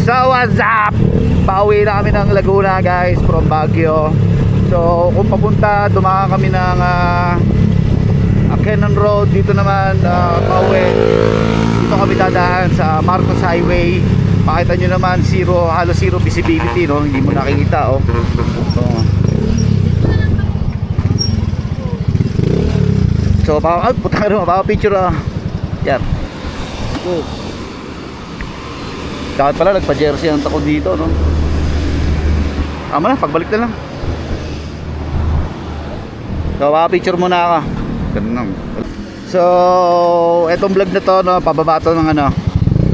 So what's up? Pauwi na kami ng Laguna guys from Baguio. So kung papunta dumaan kami ng Cannon Road. Dito naman pauwi. Dito kami dadaan sa Marcos Highway. Makita nyo naman halos zero visibility, no? Hindi mo nakikita, oh. So putang ina, picture, yan. Dapat pala nagpa-jersey ang takot dito, no? Tama na, pagbalik na lang. So, picture muna ako. Ganun lang. So, etong vlog na to, no, pababa to ng ano.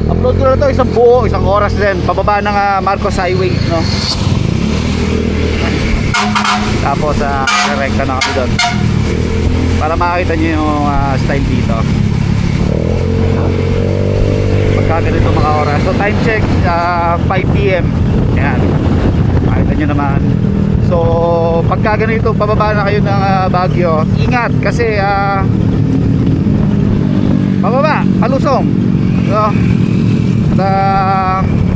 Upload ko na to isang buo, isang oras din. Pababa ng Marcos Highway, no? Tapos, rekta na kami doon. Para makakita nyo yung style dito. Ganito mga oras. So time check 5 PM. Yan. Makita nyo naman. So pagka ganito pababa na kayo ng Baguio, ingat kasi pababa, palusong. So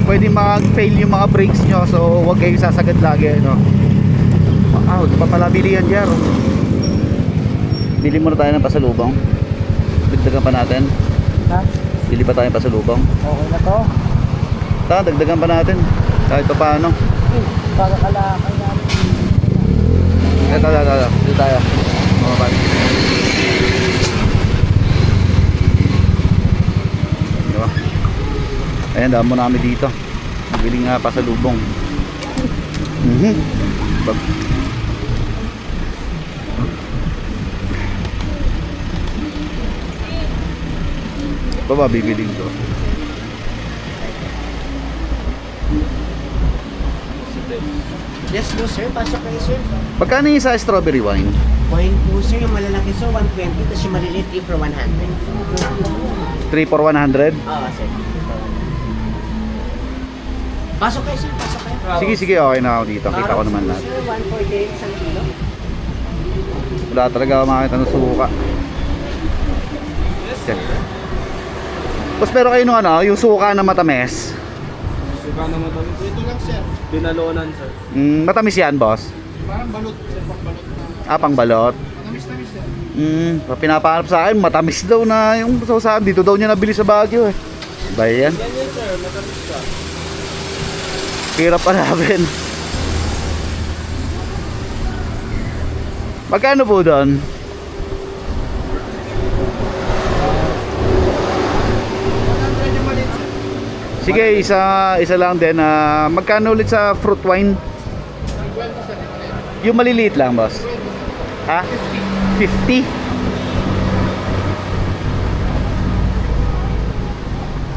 pwede mag-fail yung mga brakes nyo. So huwag kayong sasagad lagi, no? Wow, ito pa pala bilihan dyan. Bili muna tayo ng pasalubong. Dagdagan pa natin. Ha? Bili pa tayong pasalubong. Okay na to. Dagdagan pa natin. Kahit pa paano. Para kalakay natin. Ito. Dito tayo. Mababa. Diba? Ayan, daan muna kami dito. Bili nga pasalubong. Baba, bibiling ko. Yes po sir, pasok kayo sir. Pagkano yung sa strawberry wine? Wine po sir, yung malalaki sir 120, tapos yung maliliit 3 for 100. 3 for 100? Oo sir. Pasok kayo sir, pasok kayo. Sige, okay na ako dito. Kita ko naman lahat. Sir, 148 isang kilo. Wala talaga ako makita ng suka. Yes. Tapos pero kayo nung yung suka na matamis. Suka na matamis. Ito lang sir. Binalonan sir. Matamis yan, boss? Parang balot sir, pangbalot na. Pangbalot? Matamis-tamis sir. Pinapahanap sa akin, matamis daw na yung sasabi. Dito daw niya nabili sa Baguio, eh. Ba yan? Yan sir, matamis siya. Hirap pa namin. Magkano po doon? Sige, isa lang din. Magkano ulit sa fruit wine? Yung maliliit lang, boss. Ha? 50?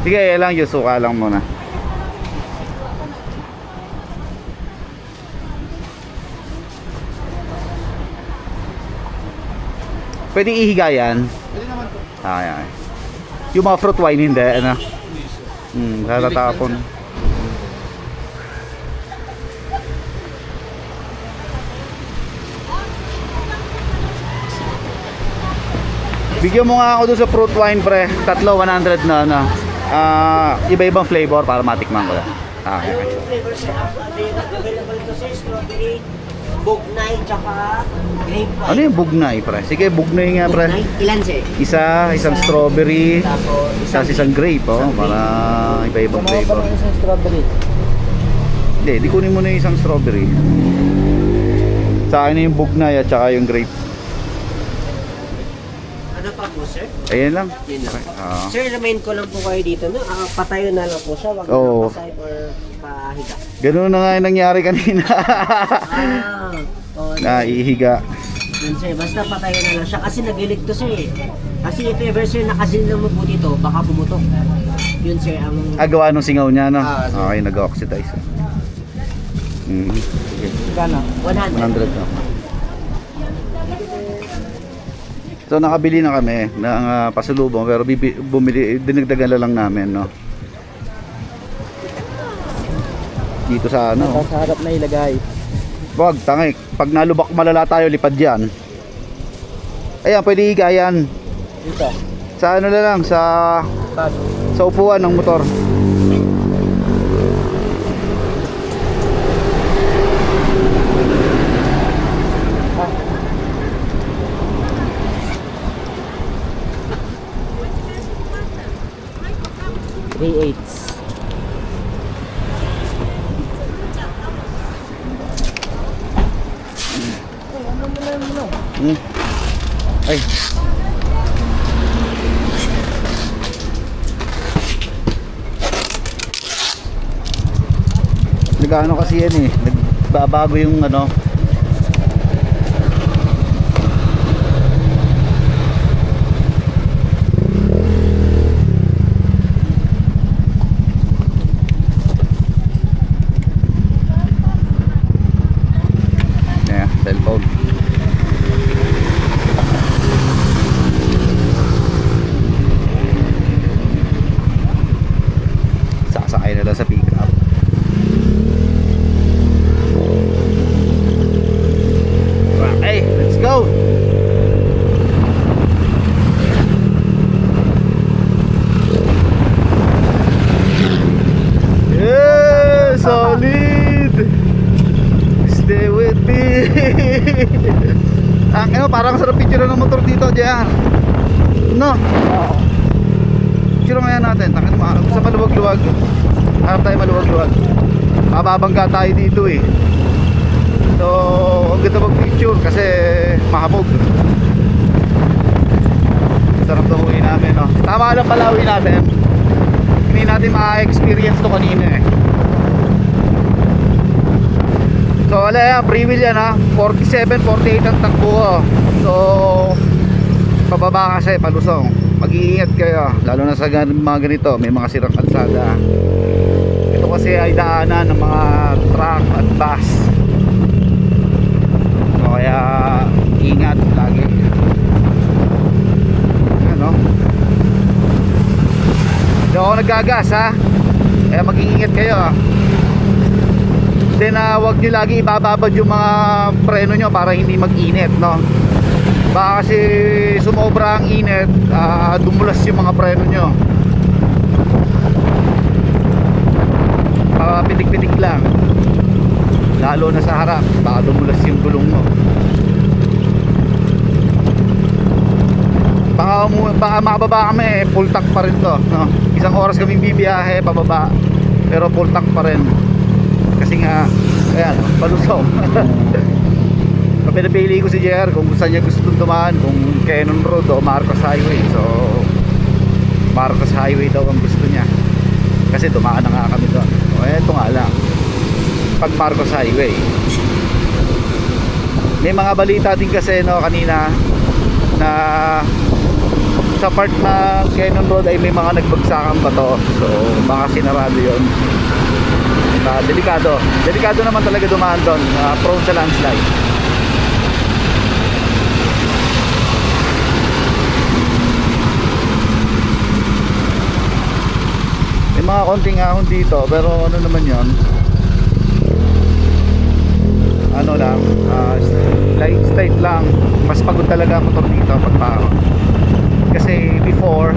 Sige, lang yung suka lang muna. Pwede ihiga yan? Pwede naman po. Ay. Yung mga fruit wine hindi, ano? Katatapon. Bigyan mo nga ako doon sa fruit wine, pre. Tatlo, 100 na, ano. Iba-ibang flavor para matikman ko lang. Okay. Yung flavor sir, available to sir, strawberry, bugnay, tsaka grape wine. Ano yung bugnay, pre? Sige, bugnay nga, pre. Bugnay? Ilan sir? Isang strawberry, Tapos isang grape, oh, para iba-ibang flavor. isang strawberry. Hindi, di kunin mo na yung isang strawberry. Sa akin na yung bugnay at saka yung grape. Ano pa po sir? Ayan lang. Yun lang. Oo. Sir, remain ko lang po kayo dito, no? Patayo na lang po siya, wag Oo. na paside or pahiga. Ganun na nga yung nangyari kanina. Naihiga. Yun sir, basta patayo na lang siya kasi nagilig to sir eh. Kasi if ever sir nakasin lang mo po dito, baka pumutok. Yun sir, ang... Gawa nung singaw niya, no? Ah, sir. Okay, nag-oxidize. Sige. Gano? 100. 100 na. So nakabili na kami ng pasalubong pero dinagdagan lang namin, no? Dito sa ano. Sa harap na ilagay. Wag, tangik. Pag nalubak malala tayo, lipad yan. Ayan, pwede higa yan. Dito. Sa ano na lang, sa upuan ng motor. plates. Ay. Nag-ano kasi yan eh. Nagbabago yung ano. Yeah, cellphone. Sasakay nila sa pick-up. Okay, let's go. Yeah, solid. Stay with me. Ang parang sarap picture ng motor dito, JR. No. Picture nga yan natin. Takit mo, sa maluwag-luwag. Harap tayo maluwag-luwag. Mababangga tayo dito eh. So, ang ganda mag-picture kasi mahabog. Sarap na uwi namin, no? Tama lang pala uwi natin. Hindi natin ma-experience to kanina eh. So, wala yan. Free wheel yan ha. 47, 48 ang takbo ko. So, pababa kasi, palusong. Mag-iingat kayo. Lalo na sa mga ganito. May mga sirang kalsada. Ito kasi ay daanan ng mga truck at bus. So, kaya ingat lagi. Ano? Hindi ako naggagas ha. Kaya mag-iingat kayo ha. Then wag nyo lagi ibababad yung mga preno nyo para hindi mag-init, no? Baka kasi sumobra ang init, dumulas yung mga preno nyo. Pitik-pitik lang. Lalo na sa harap, baka dumulas yung gulong mo. Baka makababa kami, full tank pa rin to, no? Isang oras kaming bibiyahe pababa, pero full tank pa rin. Kasi nga, ayan, palusong. Pinapili ko si JR kung saan niya gusto dumaan, kung Cannon Road o Marcos Highway. So, Marcos Highway daw ang gusto niya. Kasi dumaan na nga kami doon. O, eto nga lang. Pag Marcos Highway. May mga balita din kasi, no, kanina, na sa part na Cannon Road ay may mga nagbagsakan bato. So, baka sinarado yun. Delikado naman talaga dumaan doon, prone sa landslide. May mga konting ahon dito, pero ano naman yon, ano lang, straight lang. Mas pagod talaga ang motor dito pag paahon. Kasi before,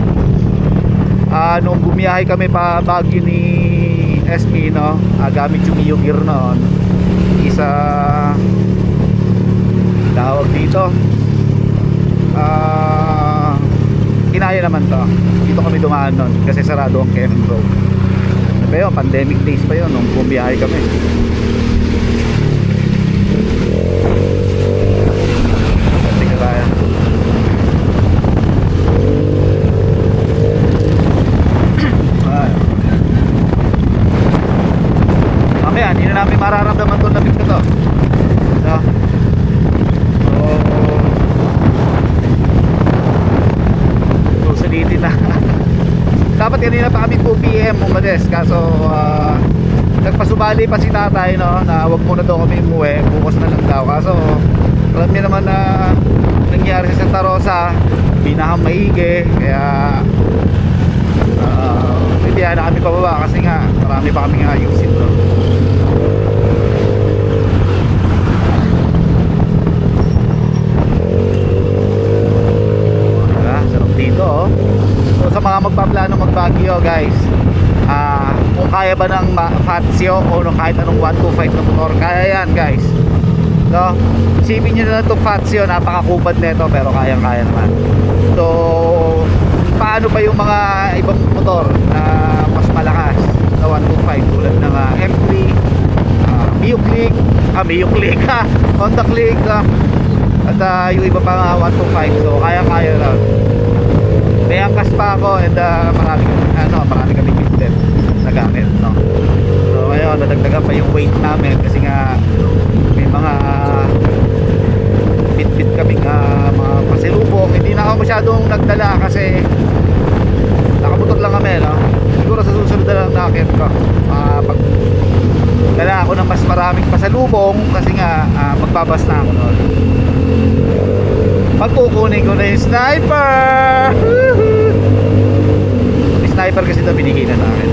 nung bumiyahe kami pa Baguio ni SB, no, gamit yung Mio gear noon, isa tawag dito, kinaya naman to. Dito kami dumaan noon kasi sarado ang Cannon Road. Ano pa yun, pandemic days pa yun nung bumiyahe kami. Tingnan tayo. Mamaya, hindi na namin mararamdaman itong labig na to. So, sulitin na. Dapat kanina pa kami 2 PM umalis. Kaso, nagpasubali pa si tatay, no, na wag muna daw kami umuwi. Bukas na lang daw. Kaso, alam niyo naman na nangyari sa Santa Rosa, binahang maigi. Kaya, hindi na kami pababa kasi nga marami pa kaming ayusin doon. Sarap dito, oh. So sa mga magpaplano mag-Baguio, guys, kung kaya ba ng Fazio o kahit anong 125 na motor, kaya yan, guys. So isipin nyo na itong Fazio, napakakubad nito pero kayang-kaya naman. So paano pa yung mga ibang motor na mas malaki marami yung Click ha. Honda Click ha. At yung iba pa nga 125. So kaya-kaya lang. May angkas pa ako and marami kami built na gamit, no? So ngayon nadagdagan pa yung weight namin kasi nga may mga bit-bit kaming mga pasilubong. Hindi na ako masyadong nagdala kasi nakamotor lang kami, no? Siguro sa susunod na lang nakakit ko pag dala ako ng mas maraming pasalubong kasi nga magbabas na ako noon. Pagkukunin ko na yung sniper. Yung sniper kasi ito binigay na sa akin.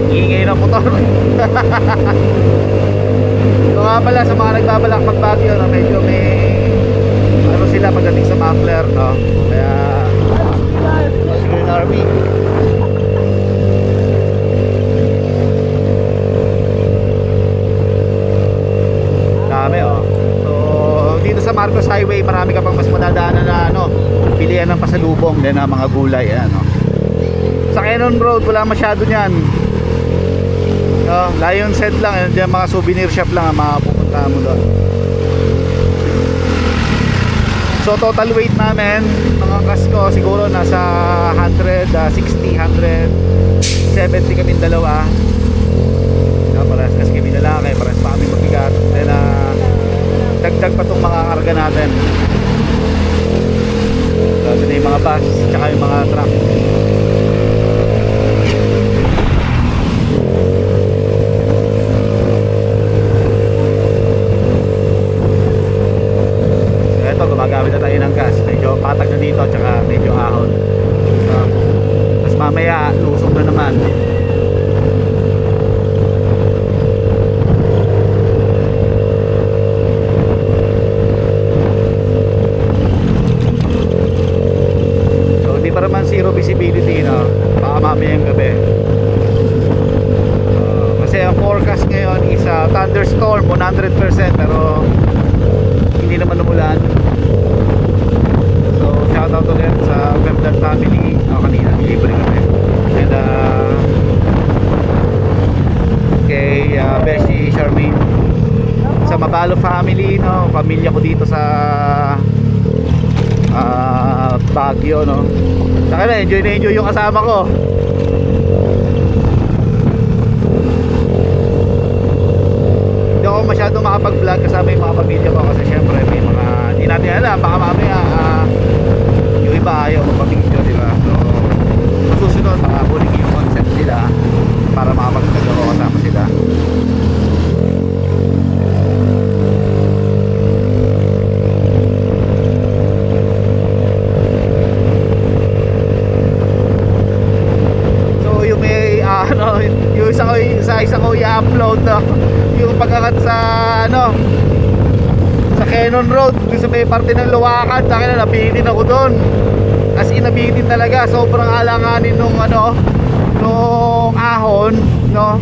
Ingay ng motor. So nga pala sa mga nagbabalak mag-Baguio, no, medyo may ano sila pagdating sa muffler, no? Kaya siguro yung army. Dami, oh. So dito sa Marcos Highway marami ka pang mas madadaanan na ano, pilihan ng pasalubong din na mga gulay, ano. Sa Cannon Road wala masyado niyan. Lion's Head lang, and yung mga souvenir shop lang ang mapupunta mo doon. So total weight namin mga kasko siguro nasa 160, 170 kami dalawa. Parehas kasi kami lalaki, parehas pa kami mabigat. Then dagdag pa itong mga karga natin. So ito na yung mga bus tsaka yung mga truck. So ito, gumagamit na tayo ng gas. Medyo patag na dito tsaka medyo ahon. Tapos mamaya lusog na naman. Para man zero visibility, no? Baka mamayang gabi. Kasi ang forecast ngayon is thunderstorm 100%, pero hindi naman umulan. So shout out ulit sa Webdan family. Kanina nilibre kami. And kay Beshi Charmaine sa Mabalo family, no? Pamilya ko dito sa Baguio, no? Saka na enjoy yung kasama ko. Hindi ako masyadong makapag-vlog kasama yung mga pamilya ko kasi syempre may mga hindi natin alam, baka mamaya yung iba ayaw magpapicture, di ba? So sa susunod makakunin yung concept nila para makapag-vlog ako kasama sila. Yung isa ko i-upload, no? Yung pagkakat sa sa Cannon Road, yung sa may parte ng Luwakan, sa akin na nabihitin ako doon. As in nabihitin talaga, sobrang alanganin nung nung ahon, no?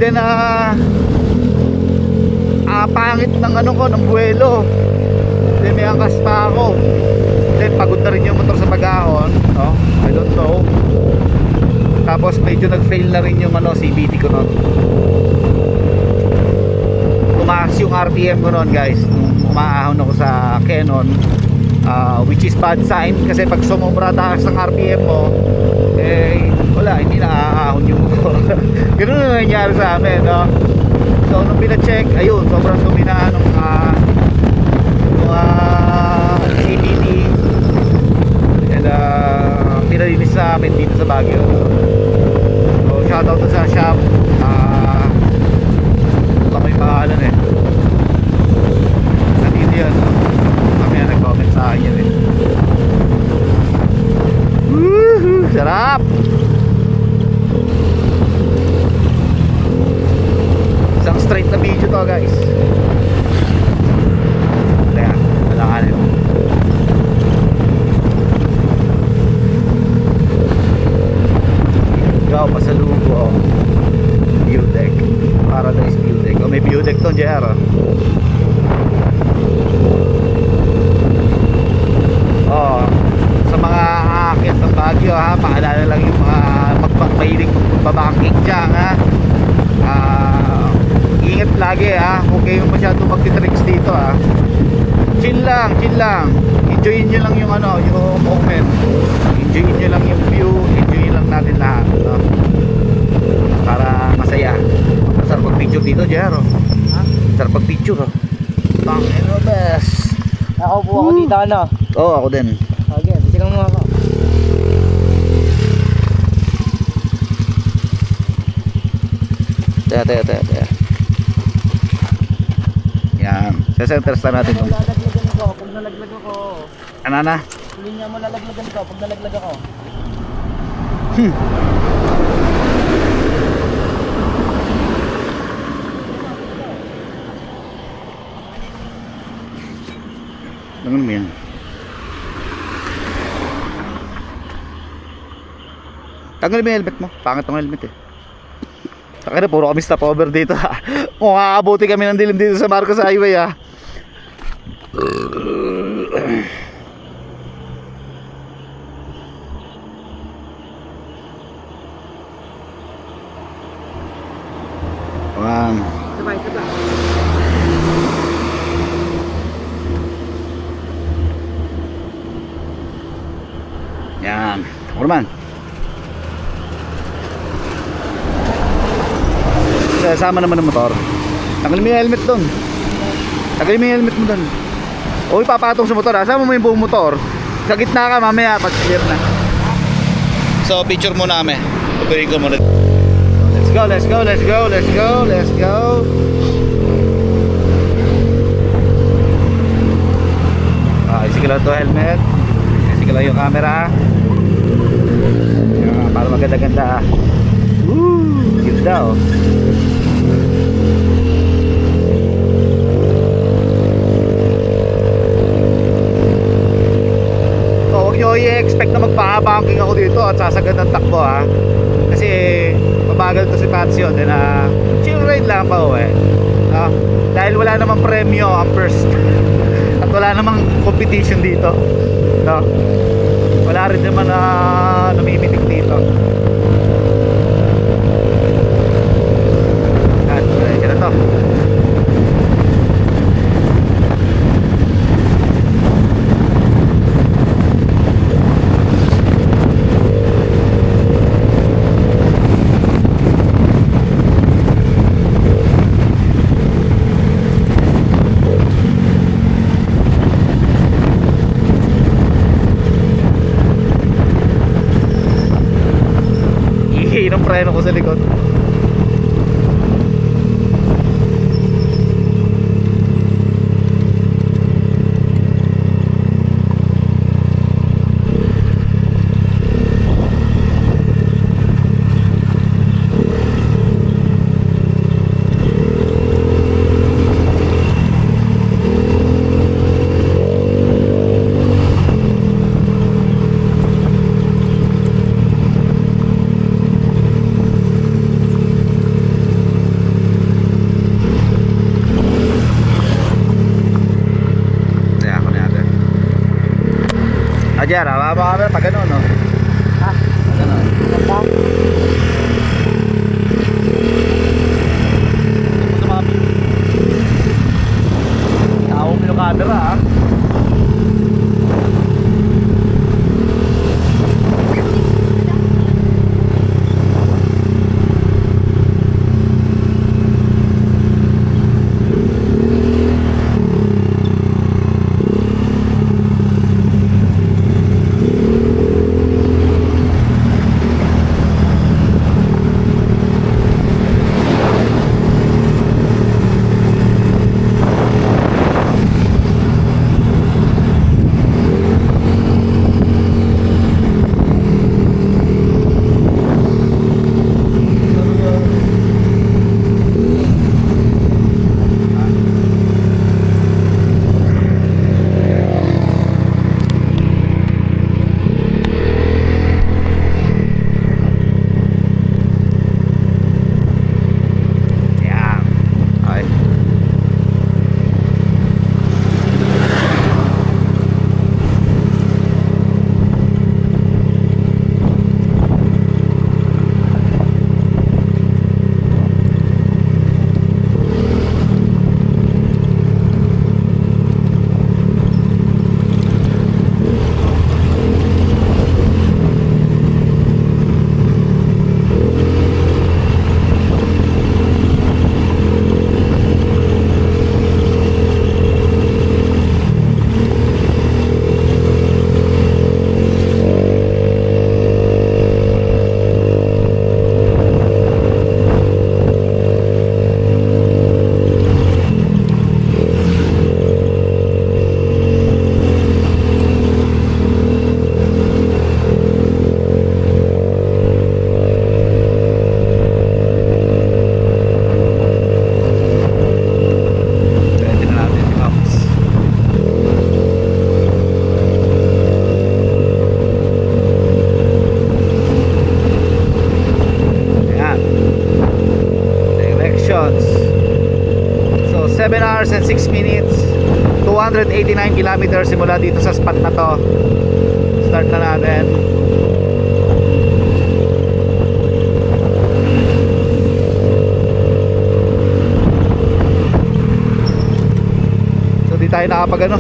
Then pangit ng ng buwelo. Then may angkas pa ako. Then pagod na rin yung motor sa pag-ahon, no? I don't know. Tapos medyo nag-fail na rin yung CVT ko noon. Tumaas yung RPM ko noon, guys, nung umaahon ako sa Canon, which is bad sign kasi pag sumobra taas ng RPM mo, wala, hindi na aahon yung motor. Ganun na nangyari sa amin, no? So nung pina-check, ayun, sobrang dumi na nung CVT. And pinalinis sa amin dito sa Baguio. So shoutout sa shop. Baka yung pangalan nandito yun, no? Kami na nag-comment sa akin yun Woohoo! Sarap! Isang straight na video to, guys. Kaya, malakanin. Ikaw, pasalubo. View deck. Paradise view deck. May view deck to, JR. Sa mga aakyat ng Baguio, paalala lang yung mga mahilig babangking dyan ha. Ingat lagi ha, huwag kayong masyado magtitricks dito ha. Chill lang, enjoyin nyo lang yung ano, yung moment, enjoyin nyo lang yung view, enjoyin lang natin lahat, no? Para masaya. Masarap pag picture dito, Jero. Masarap pag picture oh. Tangin mo bes. Nakaupo ako dito, ano? Oo, ako din. Okay, bisigang mo ako. Taya. Yan. Sa-centers na natin kung Lalaglagan ako, pag nalaglag ako. ano na. Linya mo lalaglagan ko, pag nalaglag ako. Ano mo yan? Tanggalin mo yung helmet mo. Pangit ang helmet eh. Taka na, puro kami stopover dito ha. Kung kakabuti kami ng dilim dito sa Marcos Highway ha. Sabay. Yan. Ako naman. Sama naman ng motor. Tanggalin mo yung helmet doon. Tanggalin mo yung helmet mo doon. O ipapatong sa motor ha. Sama mo yung buong motor. Sa gitna ka mamaya pag clear na. So picture muna kami. Tupirin ko muna. Let's go. Isi ko lang ito helmet. Isi ko lang yung camera. Yan, para maganda-ganda. Woo! Ganda oh. So, huwag nyo i-expect na magpa-banking ako dito at sasagad ng takbo ha. Kasi mabagal to si Patsy then chill ride lang pa dahil wala namang premyo ang first at wala namang competition dito no? Wala rin naman na namimitik dito at kaya na to. Ng preno ko sa likod. Ajar, apa pag ganun, no? Ha? Pag ganun. Ganda? Tao mo yung camera, ha? hours and 6 minutes. 289 kilometers simula dito sa spot na to. Start na natin. So di tayo nakapag ano.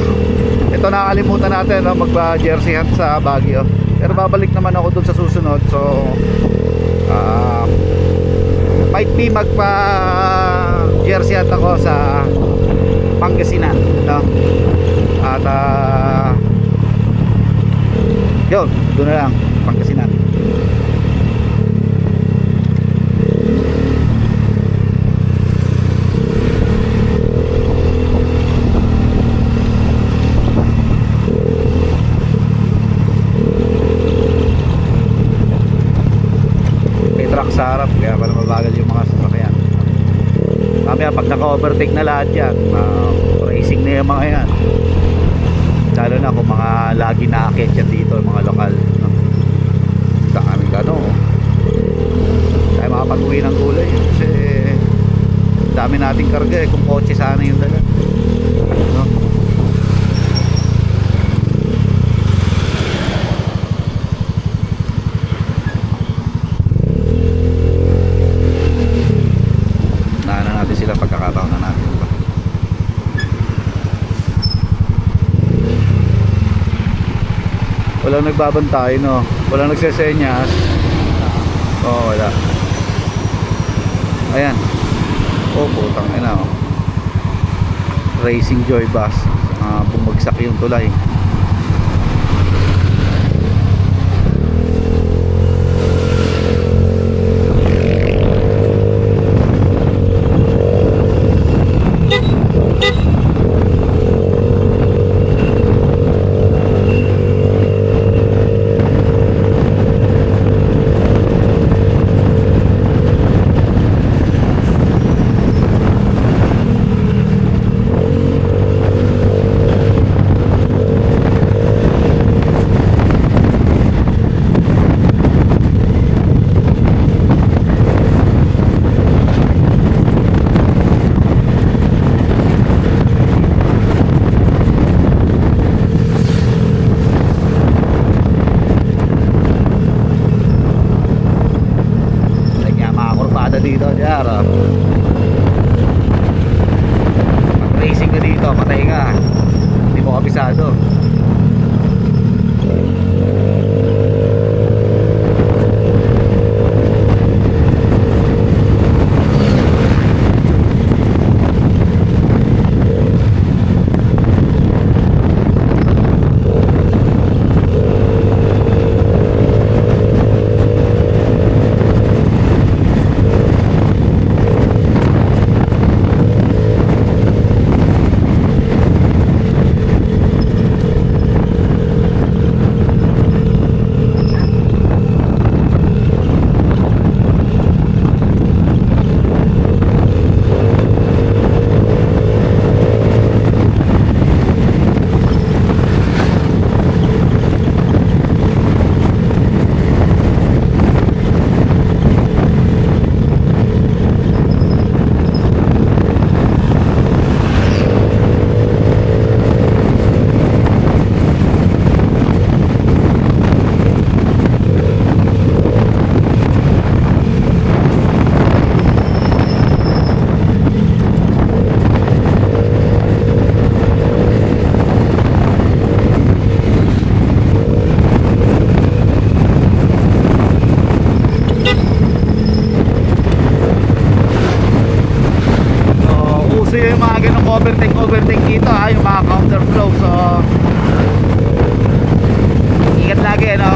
Ito nakakalimutan natin no, magpa-jersey hunt sa Baguio. Pero babalik naman ako dun sa susunod. So might be magpa-jersey hunt ako sa Pangasinan, no? At yun, doon na lang, Pangasinan. May truck sa harap, kaya pala mabagal yung mga sasakyan. Mamaya pag naka-overtake na lahat yan, racing na yung mga yan. Lalo na kung mga lagi na-akit yan dito, mga lokal, no? Sa aming ano, tayo makapag-uwi ng gulay kasi dami nating karga eh, kung kotse sana yung dala, no? Natin sila pagkakataon na natin pa. Walang nagbabantay, no? Walang nagsesenyas. Oo, wala. Ayan. Oh, putang ina, oh. Racing Joy Bus. Bumagsak yung tulay. Dito, Jara. Pag racing ka dito, patay ka. Hindi mo kabisado. overtake dito ha, yung mga counterflow. So ingat lagi, no?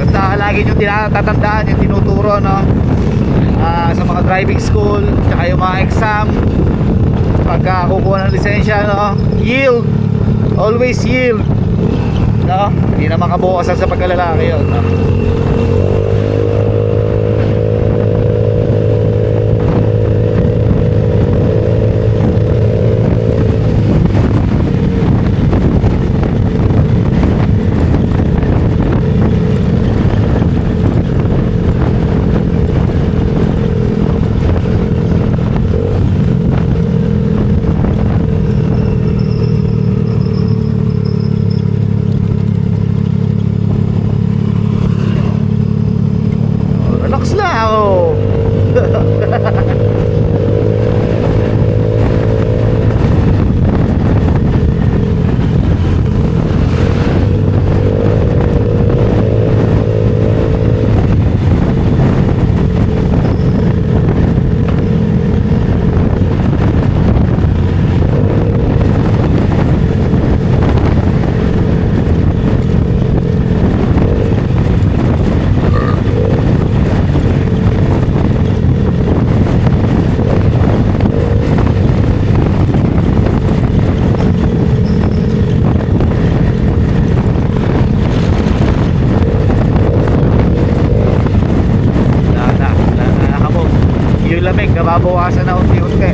Ganda lagi yung tinatatandaan, yung tinuturo, no? Sa mga driving school, tsaka yung mga exam pagka kukuha ng lisensya, no? Yield, always yield, no? Hindi na makabukasan sa pagkalalaki yun, no? Nababawasan na unti-unti.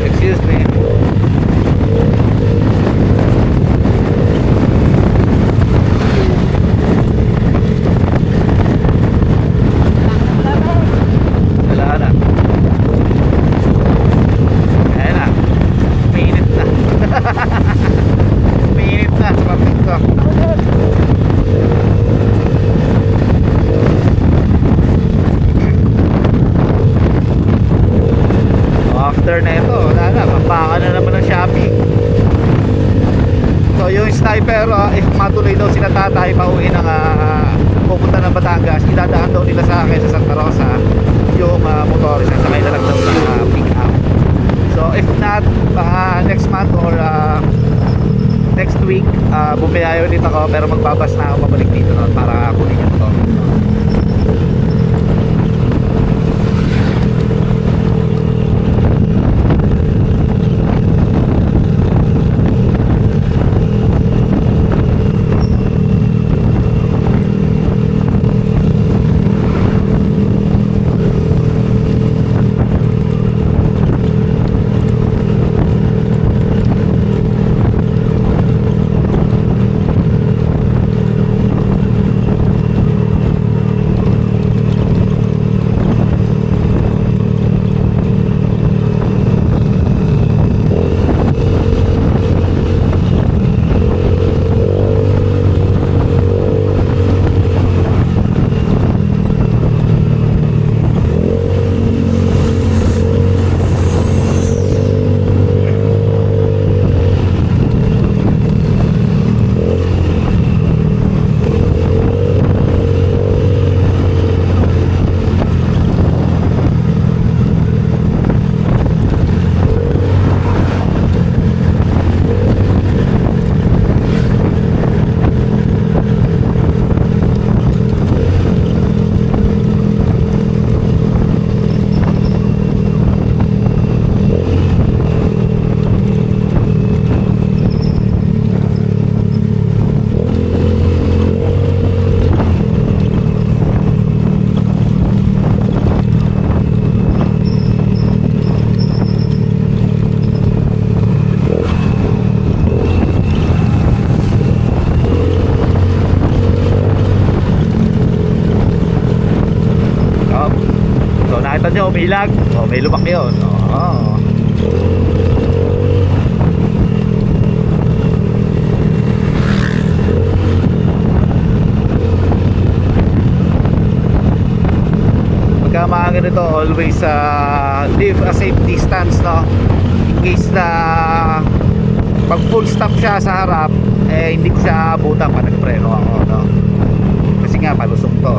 Excuse me. Wala na. Ayan na. Mainit na. Mainit na sa kapit ko. After na ito, wala na, pambaka na naman ng shopping. So yung sniper, if matuloy daw sila tatay pauwi ng pupunta ng Batangas, idadaan daw nila sa akin sa Santa Rosa yung motor, sasakay na lang daw sa pick up. So if not, next month or next week, bumiyayo ulit ako, pero magbabas na ako pabalik dito no, para kunin yung motor. Nakita nyo, may ilag. Oh, may lubak yun. Oh. Pagka mga ganito, always leave a safe distance, no? In case na pag full stop siya sa harap, eh hindi ko siya abutan pa nagpreno ako, no? Kasi nga, palusong to.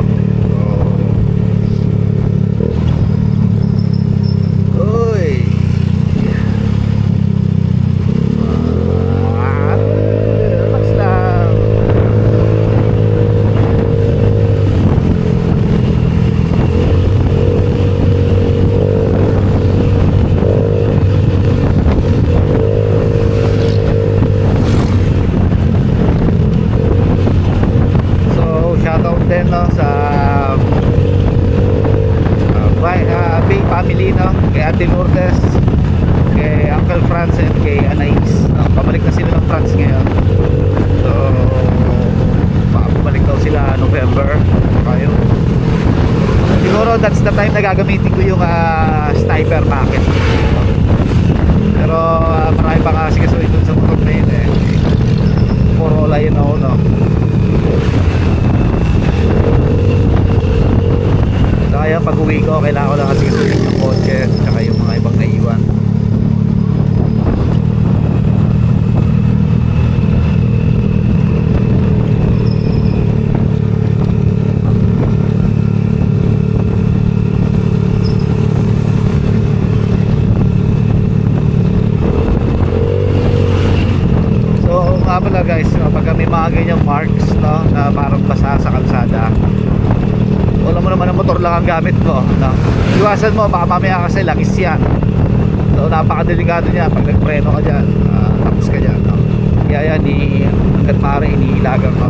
Din no sa Bay family, no, kay Ate Lourdes, kay Uncle Franz and kay Anais, no? Pabalik na sila ng France ngayon, so pabalik daw sila November kayo. Siguro that's the time na gagamitin ko yung sniper packet, pero marami pa kasi kasuhin dun sa motor na yun eh, for all I know, no. Kaya pag uwi ko, kailangan ko lang kasi sulit ng kotse tsaka yung mga ibang naiwan. So nga pala guys, no, pag may mga ganyang marks, no, na parang basa sa kalsada, wala mo naman ang motor lang ang gamit mo, no? Iwasan mo, baka mamaya kasi langis yan. So napakadelikado niya pag nagpreno ka dyan, tapos ka dyan, no? Kaya yan, hanggat maaari iniilagan ko.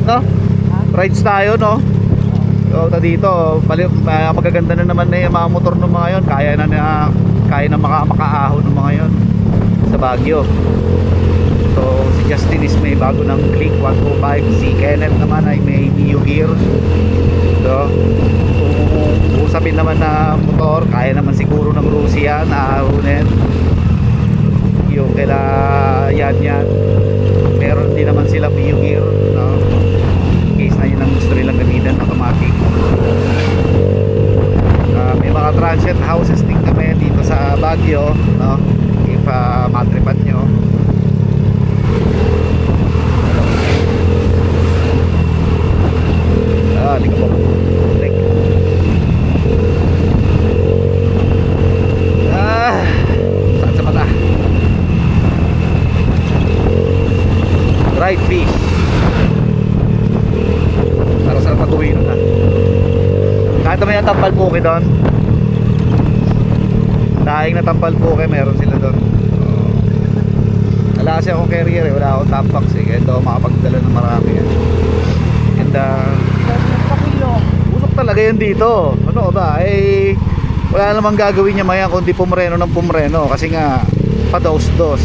no? Rides tayo, no? So dito, magaganda na naman na yung mga motor ng mga yon. Kaya na makaahon ng mga yon sa Baguio. So si Justin is may bago ng Click 125. Si Kenneth naman ay may Neo Gear. So kung usapin naman na motor, kaya naman siguro ng Russia na ahunin. Yung kaila yan meron din naman sila Neo Gear, no? In case na yun ang gusto nilang gamitan, automatic. May mga transient houses din kami dito sa Baguio, no? If matripan nyo. Hindi ka po saan sa mata dried fish para sa pag-uwi na kahit naman yung tampal puke doon, daing na tampal puke meron sila doon. Wala kasi akong carrier eh, wala akong top box eh, kaya ito makapagdala ng marami eh. And usok talaga yan dito. Ano ba eh, wala namang gagawin niya maya kundi pumreno ng pumreno kasi nga pados-dos.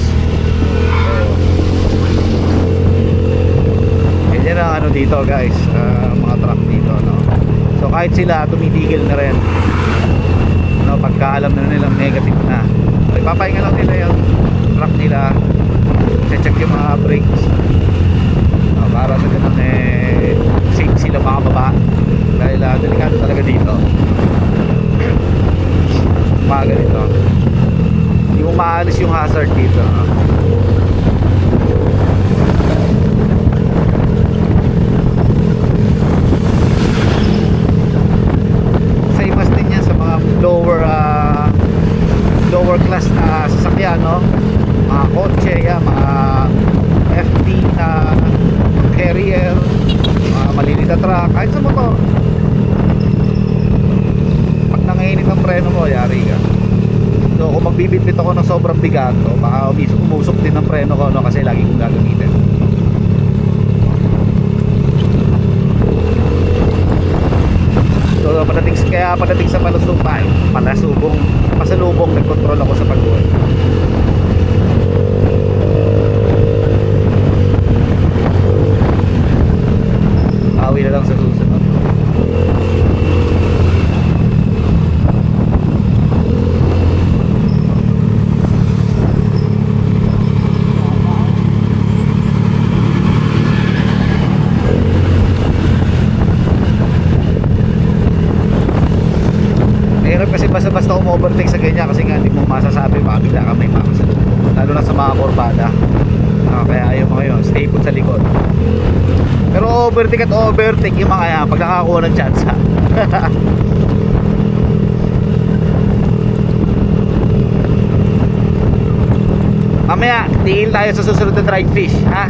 Yan ang ano dito guys, mga truck dito, no? So kahit sila tumitigil na rin, no, pagka alam na nilang negative na, so, ipapahinga lang nila yung truck nila, check yung mga brakes, no, para sa ganun eh safe sila makababa dahil delikado talaga dito mga ganito, yung maalis yung hazard dito, no? lower class na sasakyan, no? Mga kotse, mga FD na carrier, mga maliliit na truck, kahit sa motor. Pag nanginit ang preno mo, yari ka. So kung magbibitbit ako ng sobrang bigat, so, baka umusok din ang preno ko, no? Kasi lagi kong gagamitin. So padating sa pasalubong nagkontrol ako sa pag-uwi. Awi na lang sa susunod. Kasi basta-basta umu-overtake sa ganyan kasi nga hindi mo masasabi baka bigla ka may makasalubong, lalo na sa mga kurbada. Kaya ayaw mga yun, stay put sa likod. Pero overtake at overtake yung mga yan pag nakakuha ng chance. Mamaya tingin tayo sa susunod na dried fish, ha?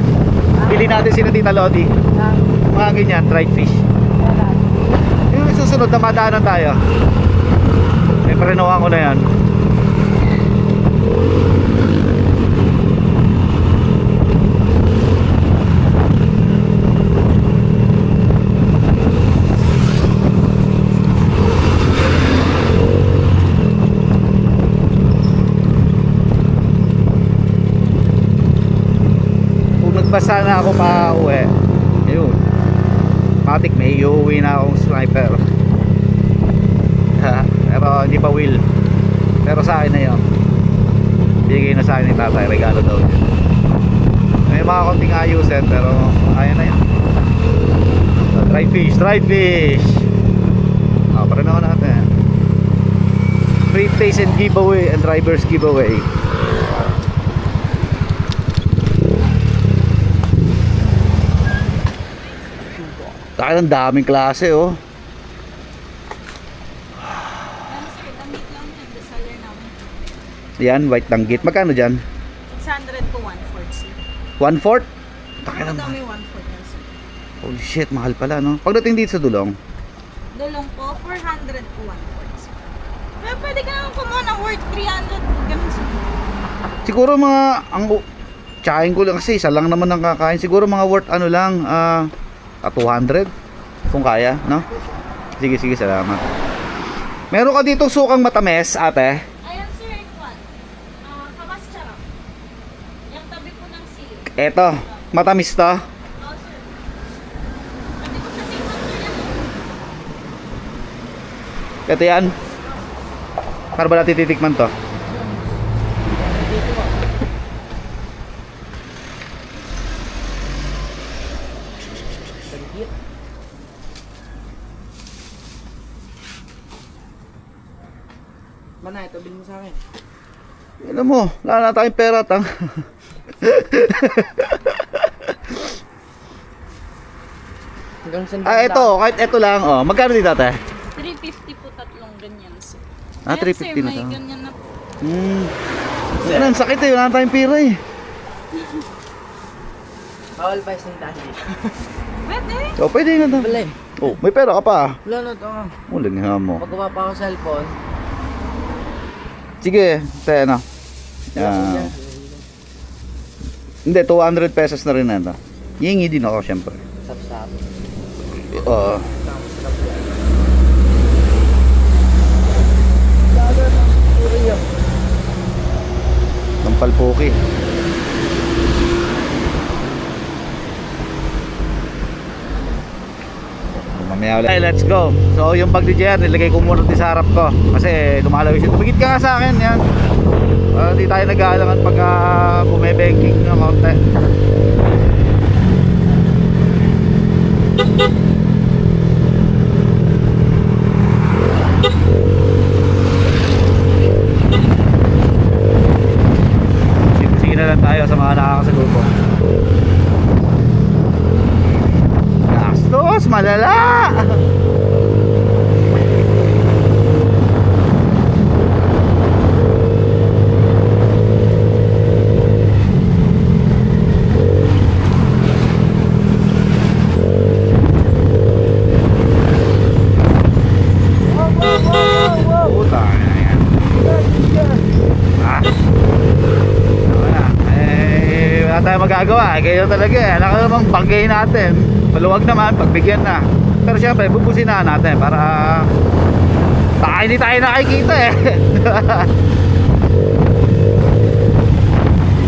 Pili natin sila Tita Lodi, mga ganyan dried fish. Yung susunod na madaanan tayo, parenuhan ko na yan. Kung nagbasa na ako pa uwi, ayun, matik may iuwi na akong sniper. Pero hindi pa will. Pero sa akin na yun, bigay na sa akin ni tatay, regalo daw yun. May mga konting ayusin pero ayan na yun. So, dried fish parin ako natin. Free taste and giveaway and drivers giveaway. Tayo ng daming klase, oh. Yan, white tanggit. Magkano dyan? 600 to 1/4. 1/4? Taka Ano naman. dami 1/4 yan, sir? Holy shit, mahal pala, no? Pagdating dito sa Dulong, Dulong po, 400 to 1/4. Pero pwede ka naman kumuha ng worth 300. Ganun sir. siguro mga, tsahin ko lang kasi, isa lang naman ang kakain. Siguro mga worth ano lang, 200 kung kaya, no? Sige, sige, salamat. Meron ka dito sukang matamis, ate? Ayan sir, Kwan. Kabas charap. Yung tabi po ng sili. Eto, matamis to. Oo sir. Pwede ko siya tingnan sir yan. Ito yan. Para ba natin titikman to? Mana, ito, bilhin mo sa akin. Alam mo, wala na tayong pera, tang. Hanggang saan Ito, kahit ito lang, oh. Magkano dito, ate? 350 po tatlong ganyan sir. Ah, Ayan, 350 sir, na may to. ganyan na po. Yan, ang sakit eh, wala na tayong pera eh. Bawal pa isang tahi. Pwede. Oh, pwede na to. Wala eh. Oh, may pera ka pa. Wala na to. Uling nga mo. Magawa pa ako sa cellphone. Sige, tayo na. Ah, hindi, 200 pesos na rin na ito. Hihingi din ako, syempre. Sap-sap. Oo. Pampalpuki. Mamaya ulit. Okay, let's go. So yung bag ni JR, nilagay ko muna din sa harap ko. Kasi lumalaw siya. Tumigit ka nga sa akin, yan. Hindi tayo nag-aalangan pag bumebanking ng konti. Sige na lang tayo sa mga nakakasalubo. Gastos, malala! Puta, yan. Ah. Wala. Wala tayong magagawa. Ganyan talaga eh. Alam ka namang banggayin natin. Maluwag naman, pagbigyan na. Pero syempre, bubusin na natin para hindi tayo nakikita eh.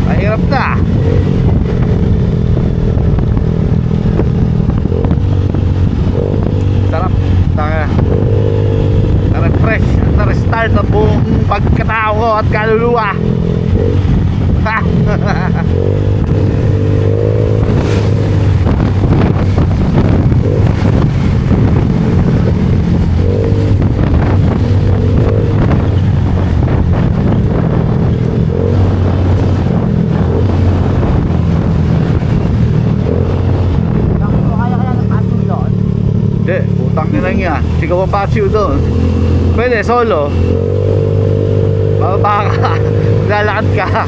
Mahirap na. Sarap. Na-refresh at na-restart ang buong pagkatao ko at kaluluwa. Hindi, utang nila niya. Sigaw ang patsiw doon. Pwede, solo. Bababa ka. Lalakad ka.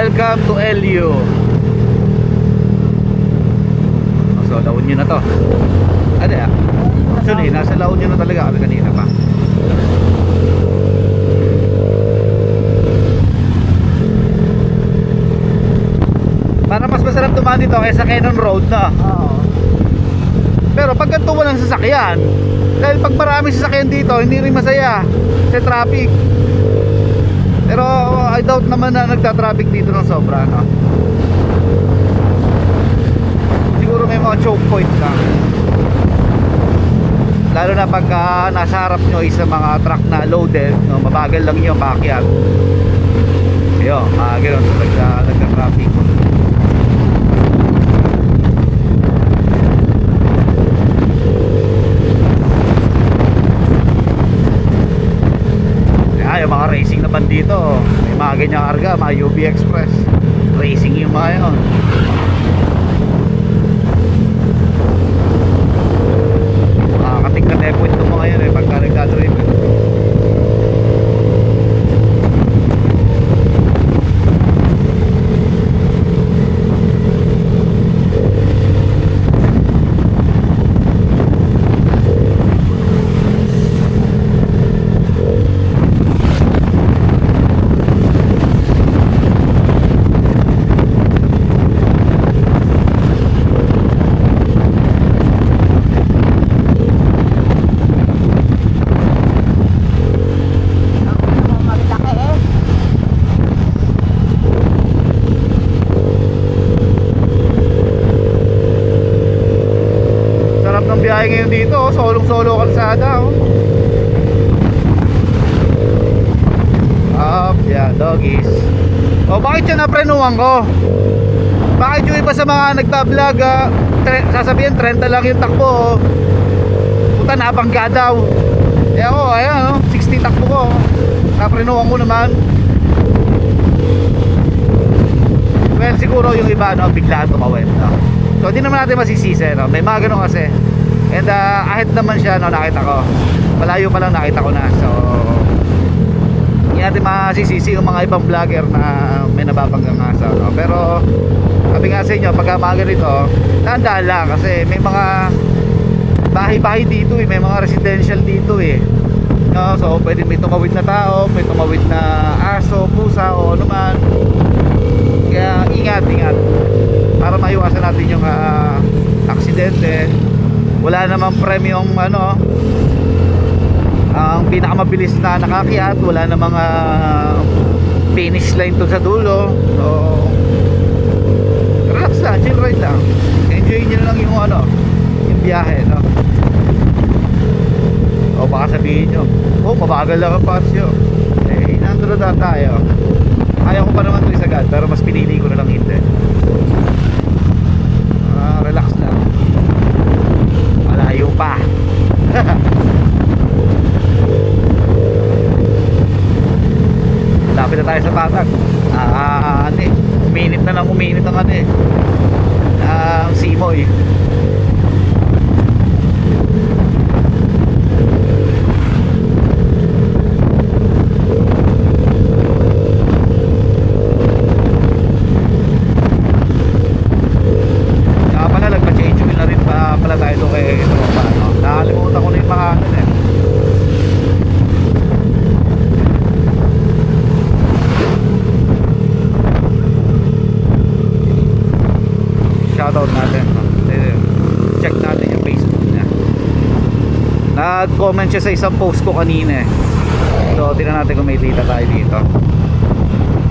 welcome to LU. So, La Union na to. Ano ya? Actually, nasa La Union na talaga kami kanina pa. Para mas masarap dumaan dito kaysa Cannon Road na. Oo. Pero pag ganito walang sasakyan, dahil pag maraming sasakyan dito, hindi rin masaya sa traffic. Pero I doubt naman na nagta-traffic dito ng sobra, no? Siguro may mga choke point lang. Lalo na pag nasa harap nyo isa mga truck na loaded, no? Mabagal lang yung paakyat. Ayun, gano'n nagta-traffic. Yung mga racing naman dito, may mga ganyang karga, mga UB Express racing yung mga yun. Makakating na tempo ito mga yun pagka nagdadrive. Biyahe ngayon dito, oh, solong-solo kalsada, oh. Up, yeah, doggies. Oh, bakit siya naprenuhan ko? Bakit yung iba sa mga nagta-vlog, sasabihin 30 lang yung takbo, oh. Puta, nabangga daw. Eh ako, ayan, oh, 60 takbo ko. Naprenuhan ko naman. Well, siguro yung iba, no, biglaan tumawid, no? So, di naman natin masisisi, no? May mga ganun kasi. And ahead naman siya, no, nakita ko. Malayo pa lang nakita ko na. So hindi natin masisisi yung mga ibang vlogger na may nababanggang asa, no? Pero sabi nga sa inyo, pagka mga ganito, tandaan lang kasi may mga bahay-bahay dito eh. May mga residential dito eh, no? So pwede may tumawid na tao, may tumawid na aso, pusa o ano man. Kaya ingat para maiwasan natin yung aksidente. Wala namang premyong ano, ang pinakamabilis na nakakyat, wala namang finish line to sa dulo. So relax lang, chill ride lang. Enjoy nyo lang yung ano, yung biyahe, no? O baka sabihin nyo, oh mabagal lang ang parsyo. Eh, nandun na tayo. Ayaw ko pa naman ito isagad, pero mas pinili ko na lang hindi. Relax lang. Malayo pa. Lapit na tayo sa Patag. Uminit na lang uminit ang ang simoy. Nagpa-change na rin pa pala tayo doon kay Tropa, no? Nakalimutan ko na yung mga shoutout natin, no? Check natin yung Facebook niya. Nag-comment siya sa isang post ko kanina eh. So tingnan natin kung may data tayo dito.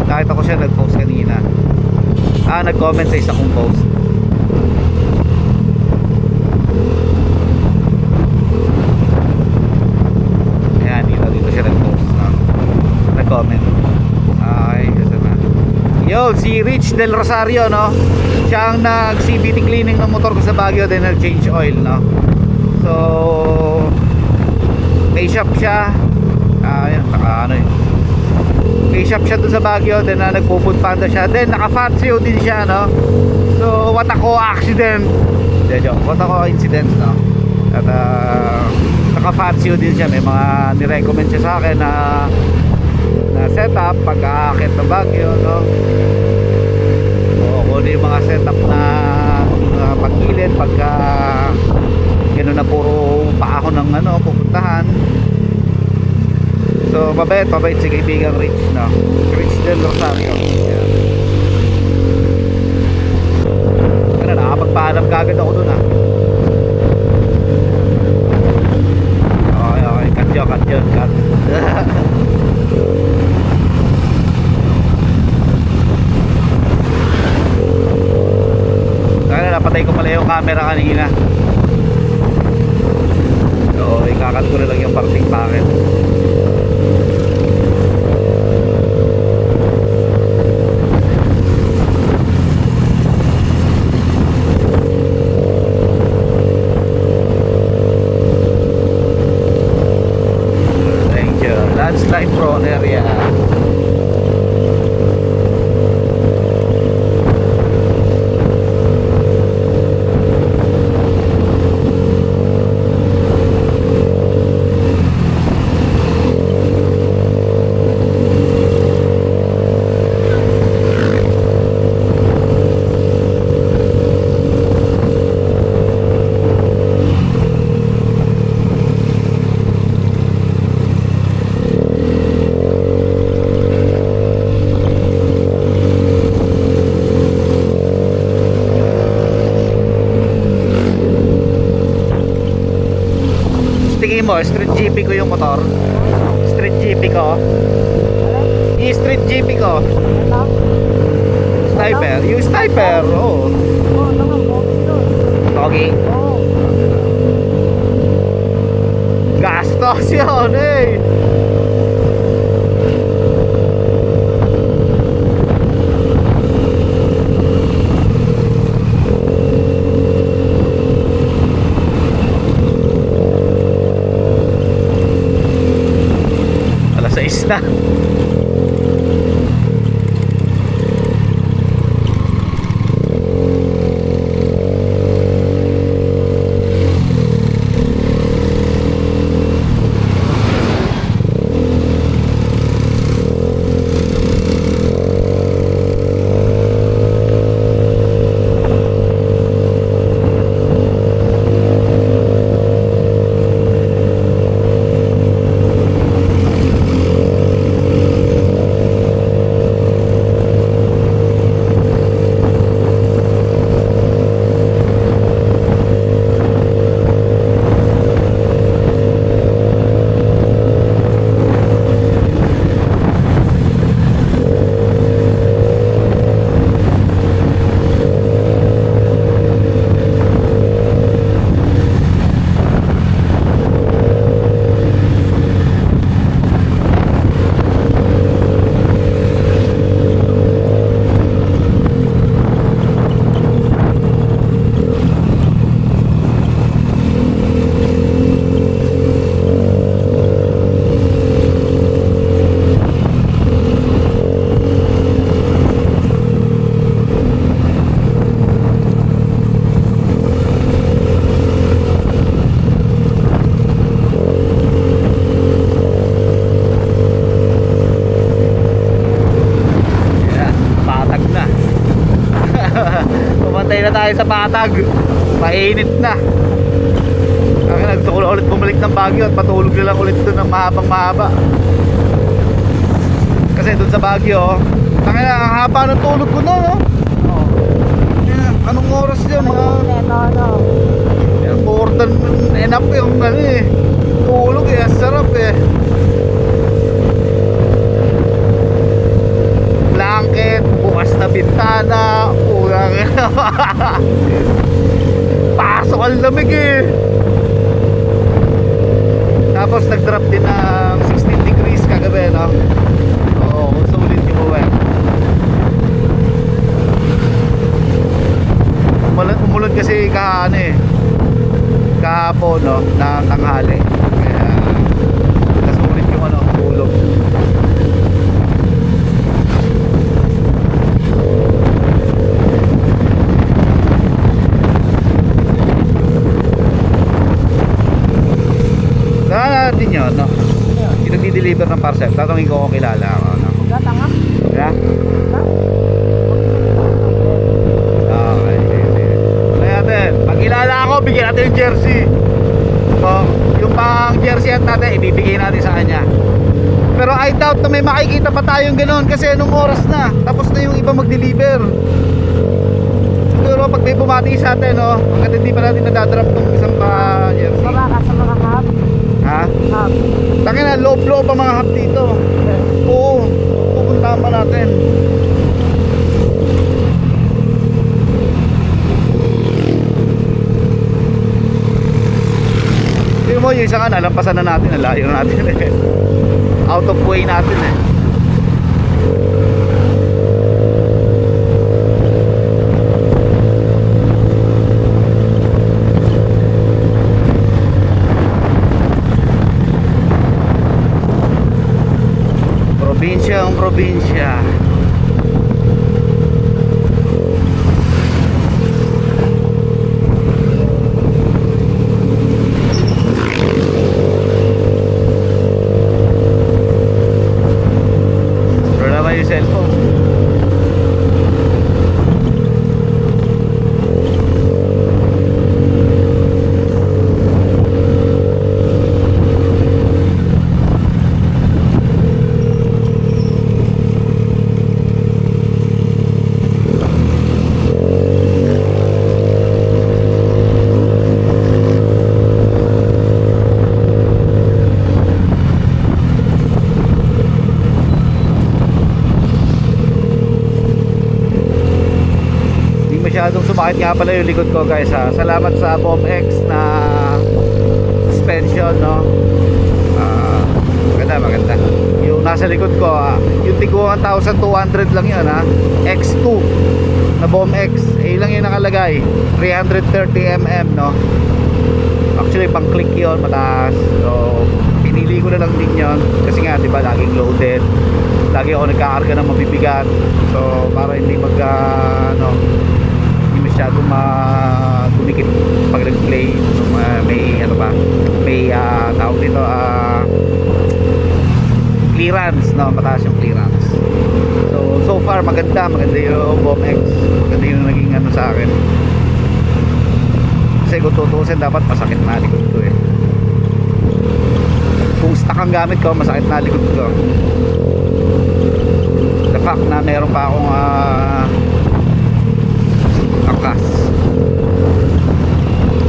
Nakita ko siya nag-post kanina. Nag-comment sa isang kong post. Dito siya nag-post, no? Nag-comment. Ay, kasi na. Yo, si Rich Del Rosario, no? Siya ang nag-CVT cleaning ng motor ko sa Baguio, then nag-change oil, no? So may shop siya. Ayan, may shop siya dun sa Baguio, then nagpo-food panda siya, then naka-fatio din siya, no? So what a co-accident. What a co-incident, no? At naka-fatio din siya. May mga nirecommend siya sa akin na setup pag-aakit ng Baguio, no? din pagka gano'n na puro paahon ng ano, pupuntahan. So mabait si kaibigang Rich, no? Rich Del Rosario. Yan. Ano, nakapagpaalam kagad ako dun, ah. Okay, cut yun. Kaya napatay ko pala yung camera kanina. So ikakat ko na lang yung parting packet. Landslide prone area. Tingin mo, street GP ko yung motor. Street GP ko. I-street GP ko. Sniper. Yung sniper, oo. Okay. Gastos yun, eh. Na. Pumatay na tayo sa Patag. Mainit na. Kaya nagsuko ulit bumalik ng Baguio at matulog na lang ulit doon ng mahaba. Kasi doon sa Baguio, ang haba ng tulog ko no? Anong oras yun? More than enough yung ano eh. Tulog eh, sarap eh. Blanket, bukas na bintana, urang. Pasok ang lamig eh. Tapos nag-drop din ng 16 degrees kagabi, no? Oo, sulit yung uwi. Umulod kasi kahapon, no? Na tanghali. Kaya nasulit yung ano, tulog. Natin yun, no? Yung nagdi-deliver ng parcel, tatangin ko kung kilala ako, no? Gatanga? Yeah? Okay, sige. Kaya natin, pag bibigyan natin yung jersey. So, yung pang jersey at natin, ibibigay natin sa kanya. Pero I doubt na may makikita pa tayong ganoon kasi anong oras na. Tapos na yung iba mag-deliver. Siguro pag may bumati sa atin, no, hanggang hindi pa natin nadadrop tong isang jersey. Baba ka sa mga hub. Ha? Hub. Taki na, low-low pa mga hap dito. Oo, pupuntahan pa natin. Tingnan mo, yung isa nga, nalampasan na natin, nalayo na natin eh. Out of way natin eh. Probinsyang probinsya. Pero naman yung cellphone. Masyadong sumakit nga pala yung likod ko guys ha. Salamat sa BOMX na suspension, no. Maganda yung nasa likod ko yung tigo 1,200 lang yun ha. X2 na BOMX lang yung nakalagay 330mm, no. Actually pang click yun, mataas. So pinili ko na lang din yun kasi nga diba laging loaded, lagi ako nagkakarga ng mabibigat. So para hindi masyadong dumikit pag nag-play. May ano ba, may tawag dito clearance, no, mataas yung clearance. So far maganda yung BOMX, maganda yung naging ano sa akin. Kasi kung tutusin dapat masakit na likod ko eh. Kung stock ang gamit ko, masakit na likod ko. The fact na meron pa akong angkas.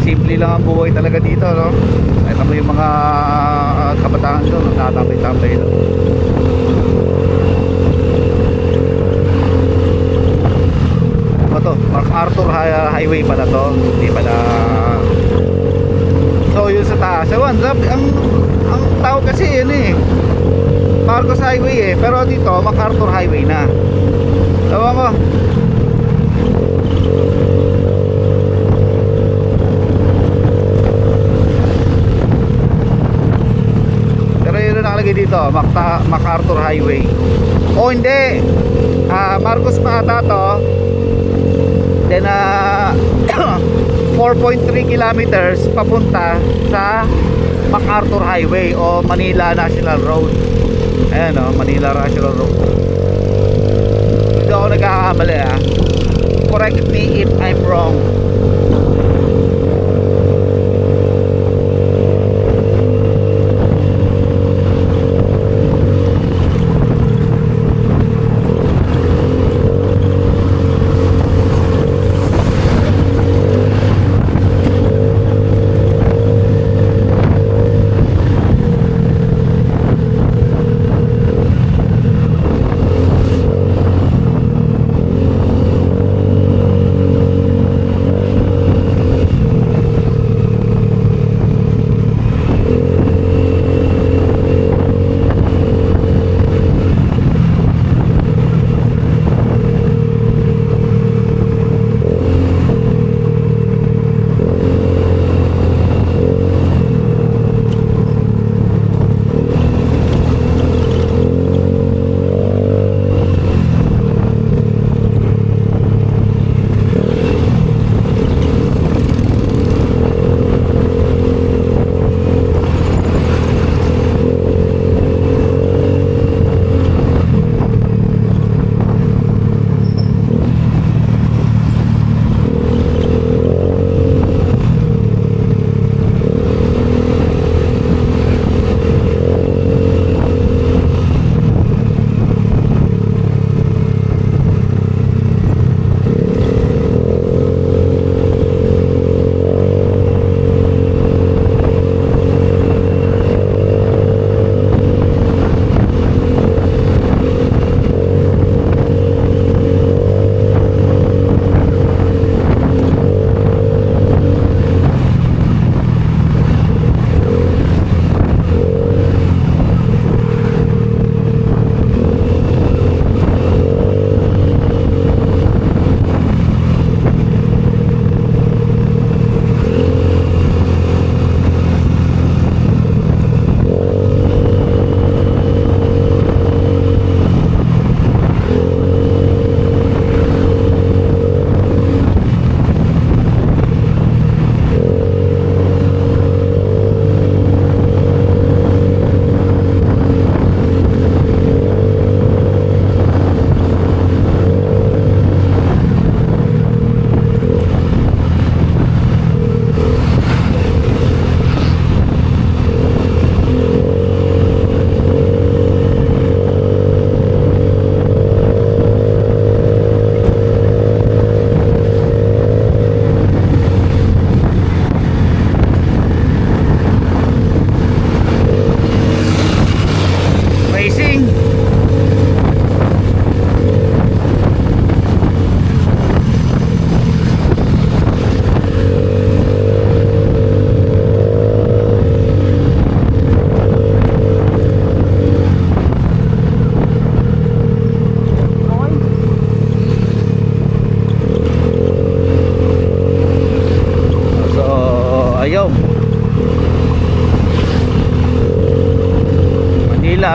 Simple lang ang buhay talaga dito, no. Kahit mo yung mga kabataan doon, nagtatambay-tambay doon. Ano to? MacArthur Highway pala to, hindi pala. So yun sa taas, ang tawag kasi yun eh, Marcos Highway eh, pero dito MacArthur Highway na. Tawa ko. Nakalagay dito MacArthur Highway. O hindi, Marcos pa ata to. Then 4.3 kilometers papunta sa MacArthur Highway o Manila National Road. Ayan o, Manila National Road. Hindi ako nagkakamali Correct me if I'm wrong.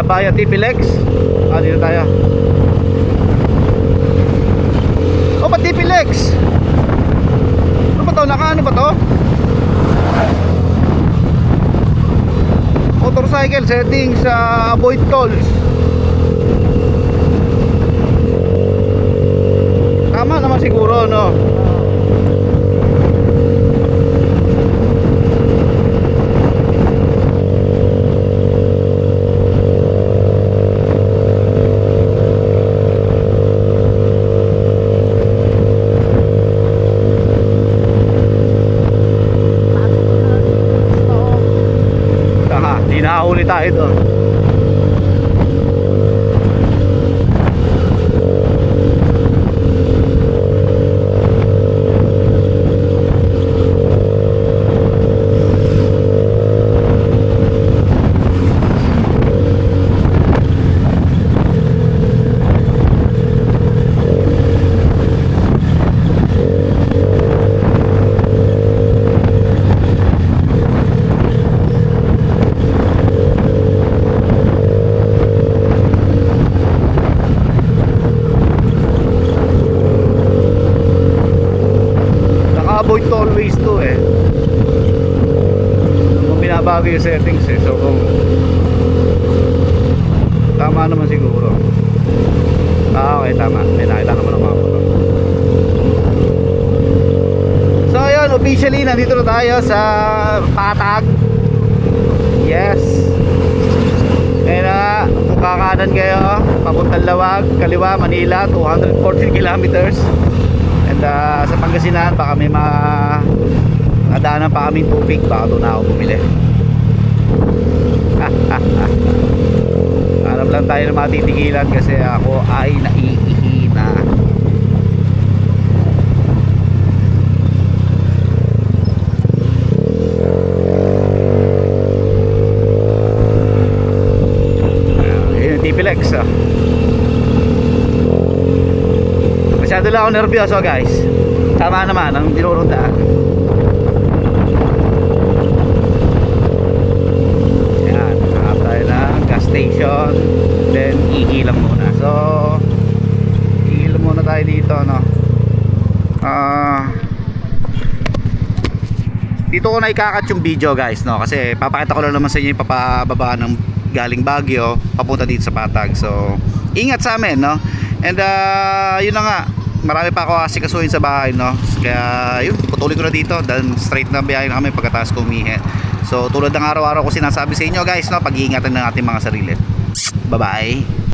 Bayan TP-Lex. Dito tayo. Oh, ba't TP-Lex? Ano ba to? Ano ba to? Motorcycle settings sa avoid tolls. Tama naman siguro, no? Tama, di nakahuli tayo doon. Avoid always to eh. Kung binabago yung settings eh. So kung tama naman siguro. Okay, tama. May nakita naman ang mga puto. So ayun, officially nandito na tayo sa Patag. Yes. Kaya na, kung kakanan kayo papuntang Lawag, kaliwa Manila, 214 kilometers. And sa Pangasinan baka may nadaanan pa kaming tubig, baka doon na ako bumili. Hanap lang tayo ng matitigilan kasi ako ay naiihina. Yun yung TP-Lex Masyado lang ako nervyoso guys. Tama naman ang dinurundaan. Yan, hanap tayo ng gas station. Then ihilang muna. So ihilang muna tayo dito, no? Dito ko na ikakat yung video guys, no? Kasi papakita ko lang naman sa inyo yung papababa ng galing Baguio papunta dito sa Patag. So ingat sa amin, no? And yun na nga, marami pa ako asikasuhin sa bahay, no? Kaya yun, patuloy ko na dito dahil straight na biyahe na kami pagkatapos ko umihi. So tulad ng araw-araw ko sinasabi sa inyo guys, no? Pag-iingatan ng ating mga sarili. Bye bye.